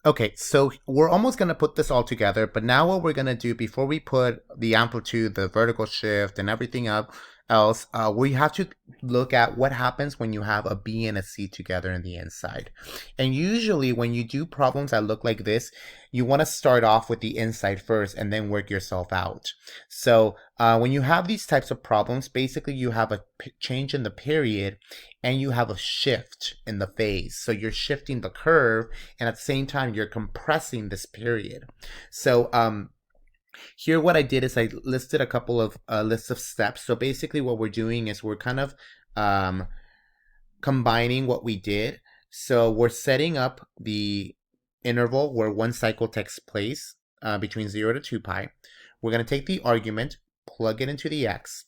Okay, so we're almost going to put this all together, but now what we're going to do before we put the amplitude, the vertical shift, and everything up else, we have to look at what happens when you have a B and a C together in the inside. And usually when you do problems that look like this, you want to start off with the inside first and then work yourself out. So when you have these types of problems, basically you have a change in the period and you have a shift in the phase. So you're shifting the curve, and at the same time you're compressing this period. So here what I did is I listed a couple of lists of steps. So basically what we're doing is we're kind of combining what we did. So we're setting up the interval where one cycle takes place between 0 to 2 pi. We're going to take the argument, plug it into the x.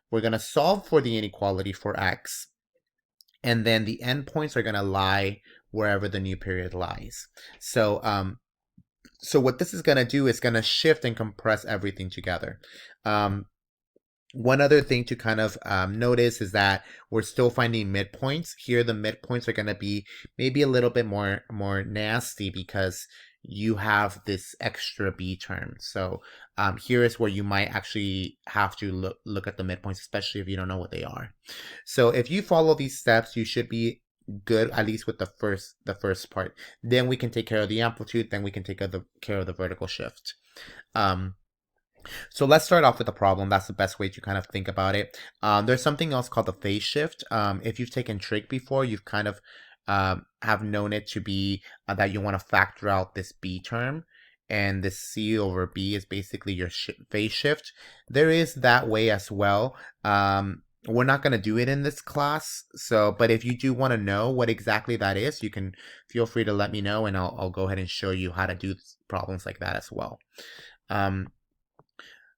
We're going to solve for the inequality for x. And then the endpoints are going to lie wherever the new period lies. So what this is going to do is going to shift and compress everything together. One other thing to kind of notice is that we're still finding midpoints. Here the midpoints are going to be maybe a little bit more nasty because you have this extra b term. So here is where you might actually have to look at the midpoints, especially if you don't know what they are. So if you follow these steps, you should be good, at least with the first part. Then we can take care of the amplitude, then we can take care of the vertical shift. So let's start off with the problem. That's the best way to kind of think about it. There's something else called the phase shift. If you've taken trig before, you've kind of have known it to be that you want to factor out this b term, and this c over b is basically your phase shift. There is that way as well. We're not going to do it in this class, but if you do want to know what exactly that is, you can feel free to let me know, and I'll go ahead and show you how to do problems like that as well.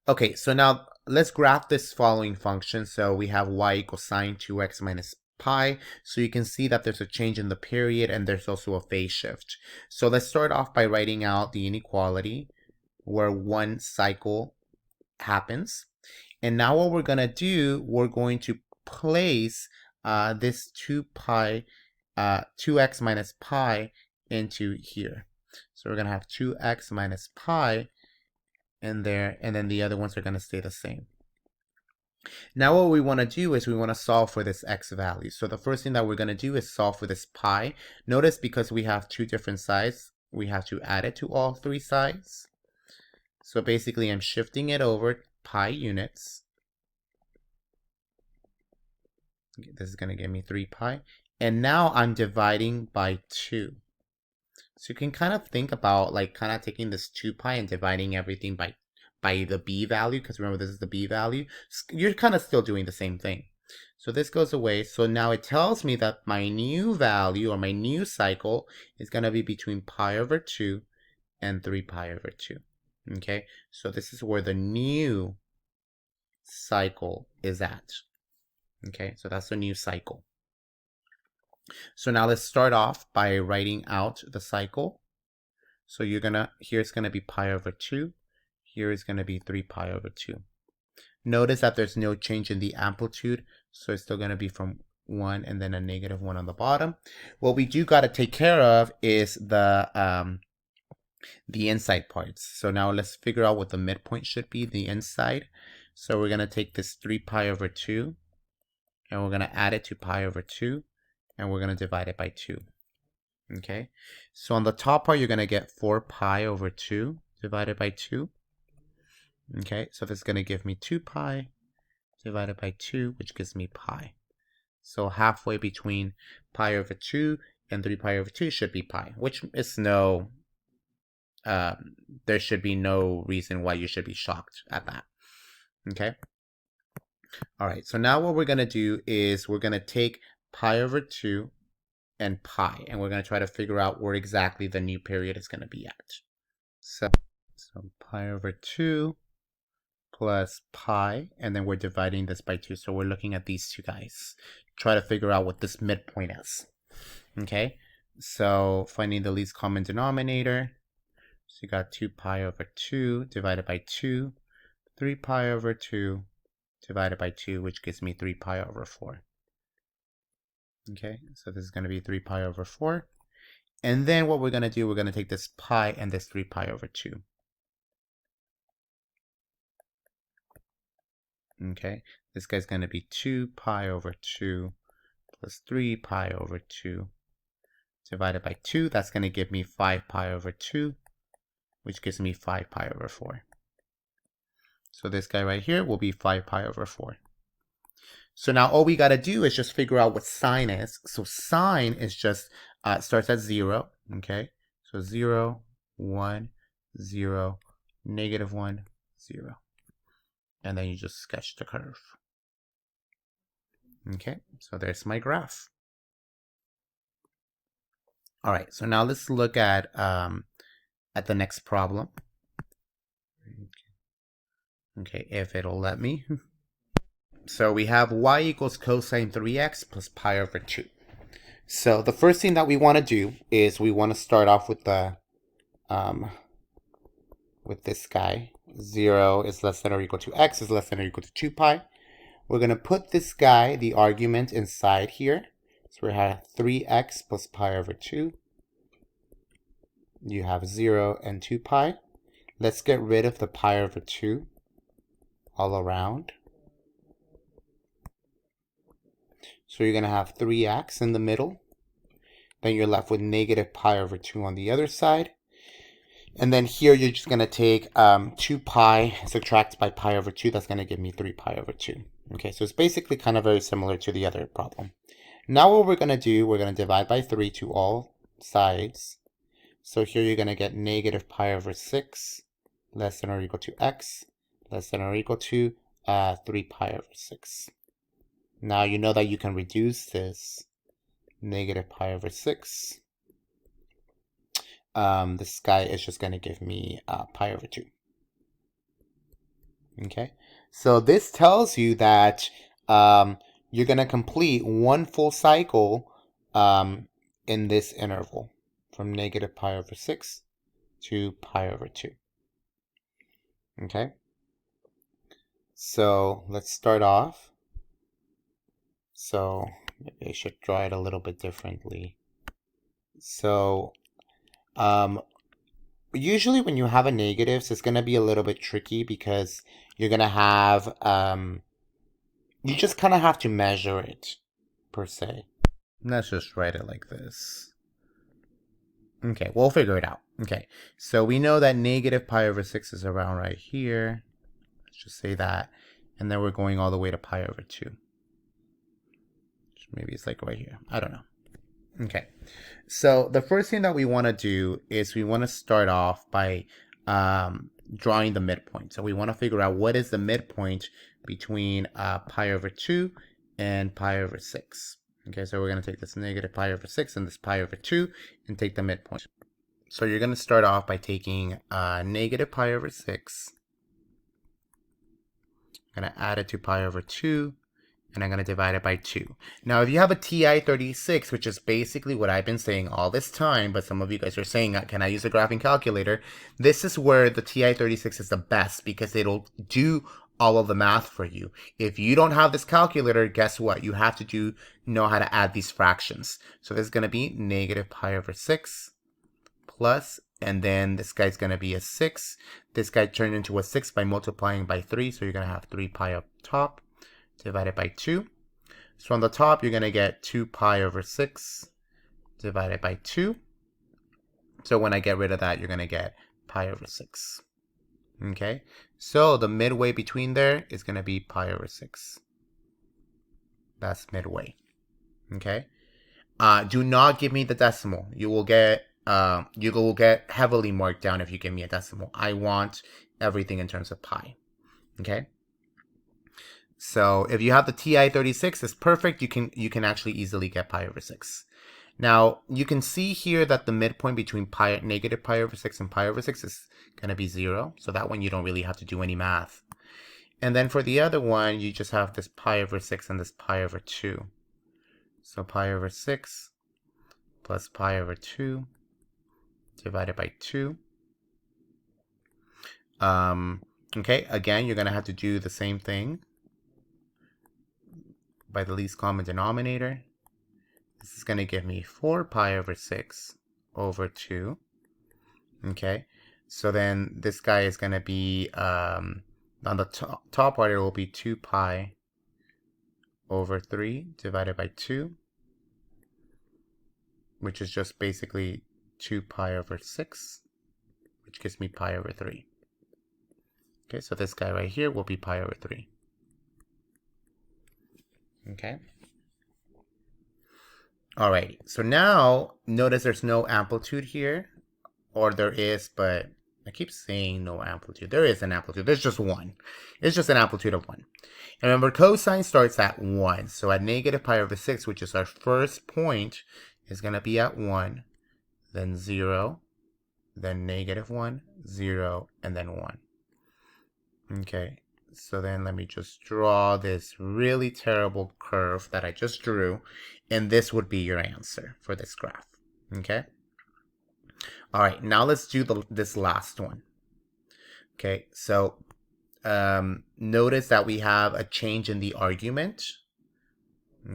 Okay, so now let's graph this following function. So we have y equals sine 2x minus pi. So you can see that there's a change in the period and there's also a phase shift. So let's start off by writing out the inequality where one cycle happens. And now what we're going to do, we're going to place this 2x minus pi into here. So we're going to have 2x minus pi in there, and then the other ones are going to stay the same. Now what we want to do is we want to solve for this x value. So the first thing that we're going to do is solve for this pi. Notice because we have two different sides, we have to add it to all three sides. So basically I'm shifting it over pi units. This is going to give me 3 pi. And now I'm dividing by 2. So you can kind of think about like kind of taking this 2 pi and dividing everything by the b value, because remember this is the b value. You're kind of still doing the same thing. So this goes away. So now it tells me that my new value or my new cycle is going to be between pi over 2 and 3 pi over 2. Okay, so this is where the new cycle is at. Okay, so that's the new cycle. So now let's start off by writing out the cycle. So here's gonna be pi over 2. Here is gonna be 3 pi over 2. Notice that there's no change in the amplitude, so it's still gonna be from 1 and then a negative 1 on the bottom. What we do gotta take care of is the inside parts. So now let's figure out what the midpoint should be, the inside. So we're gonna take this 3 pi over 2, and we're gonna add it to pi over 2. And we're going to divide it by 2. Okay, so on the top part, you're going to get 4 pi over 2 divided by 2. Okay, so this is going to give me 2 pi divided by 2, which gives me pi. So halfway between pi over 2 and 3 pi over 2 should be pi, which is there should be no reason why you should be shocked at that. Okay, all right, so now what we're going to do is we're going to take pi over 2 and pi, and we're going to try to figure out where exactly the new period is going to be at. So pi over 2 plus pi, and then we're dividing this by 2. So we're looking at these two guys. Try to figure out what this midpoint is. Okay, so finding the least common denominator. So you got 2 pi over 2 divided by 2, 3 pi over 2 divided by 2, which gives me 3 pi over 4. Okay, so this is going to be 3 pi over 4. And then what we're going to do, we're going to take this pi and this 3 pi over 2. Okay, this guy's going to be 2 pi over 2 plus 3 pi over 2 divided by 2. That's going to give me 5 pi over 2, which gives me 5 pi over 4. So this guy right here will be 5 pi over 4. So now all we got to do is just figure out what sine is. So sine is just, starts at 0, okay? So 0, 1, 0, -1, 0. And then you just sketch the curve. Okay, so there's my graph. All right, so now let's look at the next problem. Okay, if it'll let me. So we have y equals cosine 3x plus pi over 2. So the first thing that we want to do is we want to start off with the with this guy. 0 is less than or equal to x is less than or equal to 2 pi. We're going to put this guy, the argument, inside here. So we have 3x plus pi over 2. You have 0 and 2 pi. Let's get rid of the pi over 2 all around. So you're going to have 3x in the middle. Then you're left with negative pi over 2 on the other side. And then here you're just going to take 2 pi, subtract by pi over 2. That's going to give me 3 pi over 2. Okay, so it's basically kind of very similar to the other problem. Now what we're going to do, we're going to divide by 3 to all sides. So here you're going to get negative pi over 6 less than or equal to x less than or equal to 3 pi over 6. Now you know that you can reduce this negative pi over 6. This guy is just going to give me pi over 2. Okay, so this tells you that you're going to complete one full cycle in this interval from negative pi over 6 to pi over 2. Okay, so let's start off. So maybe I should draw it a little bit differently. So usually when you have a negatives, it's going to be a little bit tricky because you're going to have, you just kind of have to measure it, per se. Let's just write it like this. Okay, we'll figure it out. Okay, so we know that negative pi over 6 is around right here. Let's just say that. And then we're going all the way to pi over 2. Maybe it's like right here. I don't know. Okay, so the first thing that we want to do is we want to start off by drawing the midpoint. So we want to figure out what is the midpoint between pi over 2 and pi over 6. Okay, so we're going to take this negative pi over 6 and this pi over 2 and take the midpoint. So you're going to start off by taking negative pi over 6. I'm going to add it to pi over 2. And I'm going to divide it by 2. Now, if you have a TI-36, which is basically what I've been saying all this time, but some of you guys are saying, can I use a graphing calculator? This is where the TI-36 is the best because it'll do all of the math for you. If you don't have this calculator, guess what? You have to know how to add these fractions. So this is going to be negative pi over 6 plus, and then this guy's going to be a 6. This guy turned into a 6 by multiplying by 3, so you're going to have 3 pi up top. Divided by 2. So on the top, you're going to get 2 pi over 6 divided by 2. So when I get rid of that, you're going to get pi over 6. Okay, so the midway between there is going to be pi over 6. That's midway. Okay, do not give me the decimal. You will get heavily marked down if you give me a decimal. I want everything in terms of pi. Okay. So if you have the TI-36, it's perfect. You can actually easily get pi over 6. Now, you can see here that the midpoint between negative pi over 6 and pi over 6 is going to be 0. So that one you don't really have to do any math. And then for the other one, you just have this pi over 6 and this pi over 2. So pi over 6 plus pi over 2 divided by 2. Okay, again, you're going to have to do the same thing by the least common denominator. This is going to give me 4 pi over 6 over 2. Okay, so then this guy is going to be, on the top part, it will be 2 pi over 3 divided by 2, which is just basically 2 pi over 6, which gives me pi over 3. Okay, so this guy right here will be pi over 3. Okay. Alright, so now notice there's no amplitude here, or there is, but I keep saying no amplitude. There is an amplitude. There's just one. It's just an amplitude of 1. And remember, cosine starts at 1. So at negative pi over 6, which is our first point, is going to be at 1, then 0, then negative 1, 0, and then 1. Okay, so then let me just draw this really terrible curve that I just drew, and this would be your answer for this graph. Okay. All right, now let's do this last one. Okay, so notice that we have a change in the argument.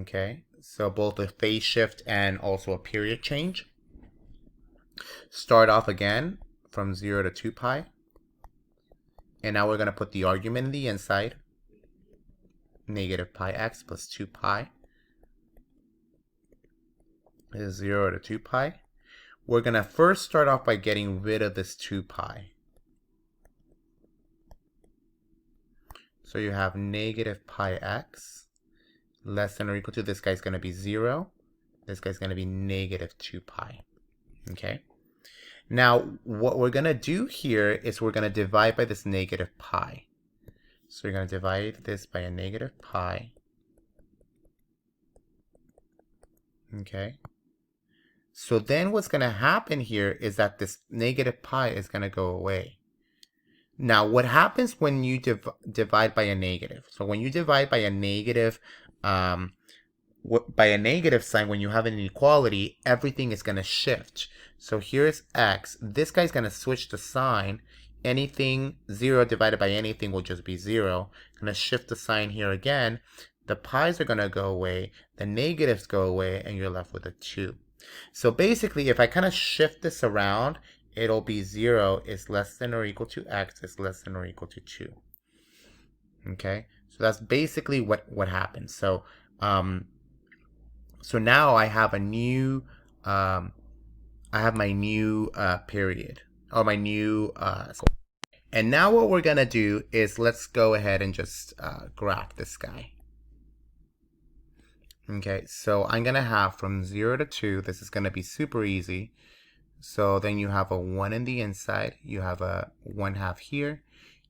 Okay, so both a phase shift and also a period change. Start off again from 0 to 2 pi. And now we're going to put the argument in the inside. Negative pi x plus 2 pi is 0 to 2 pi. We're going to first start off by getting rid of this 2 pi. So you have negative pi x less than or equal to, this guy's going to be 0. This guy's going to be negative 2 pi. Okay. Now, what we're going to do here is we're going to divide by this negative pi. So we're going to divide this by a negative pi. Okay. So then what's going to happen here is that this negative pi is going to go away. Now, what happens when you divide by a negative? So when you divide by a negative sign, when you have an inequality, everything is going to shift. So here's x. This guy's going to switch the sign. Anything 0 divided by anything will just be 0. I'm going to shift the sign here again. The pi's are going to go away. The negatives go away, and you're left with a 2. So basically, if I kind of shift this around, it'll be 0 is less than or equal to x is less than or equal to 2. Okay? So that's basically what happens. So, so now I have a new, I have my new period, or my new, and now what we're going to do is let's go ahead and just graph this guy. Okay, so I'm going to have from 0 to 2, this is going to be super easy. So then you have a 1 in the inside, you have a 1/2 here,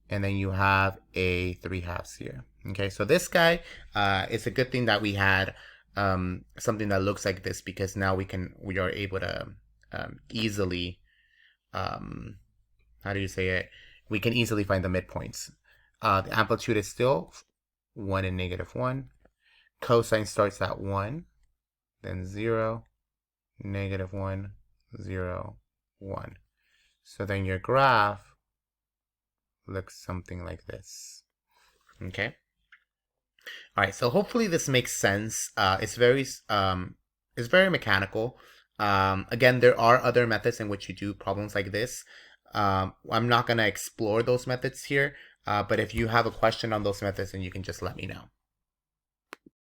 and then you have a 3/2 here. Okay, so this guy, it's a good thing that we had something that looks like this, because now we are able to easily, how do you say it? We can easily find the midpoints. The amplitude is still 1 and negative 1. Cosine starts at 1, then 0, negative 1, 0, 1. So then your graph looks something like this. Okay. All right. So hopefully this makes sense. It's very mechanical. Again, there are other methods in which you do problems like this. I'm not going to explore those methods here, but if you have a question on those methods, then you can just let me know.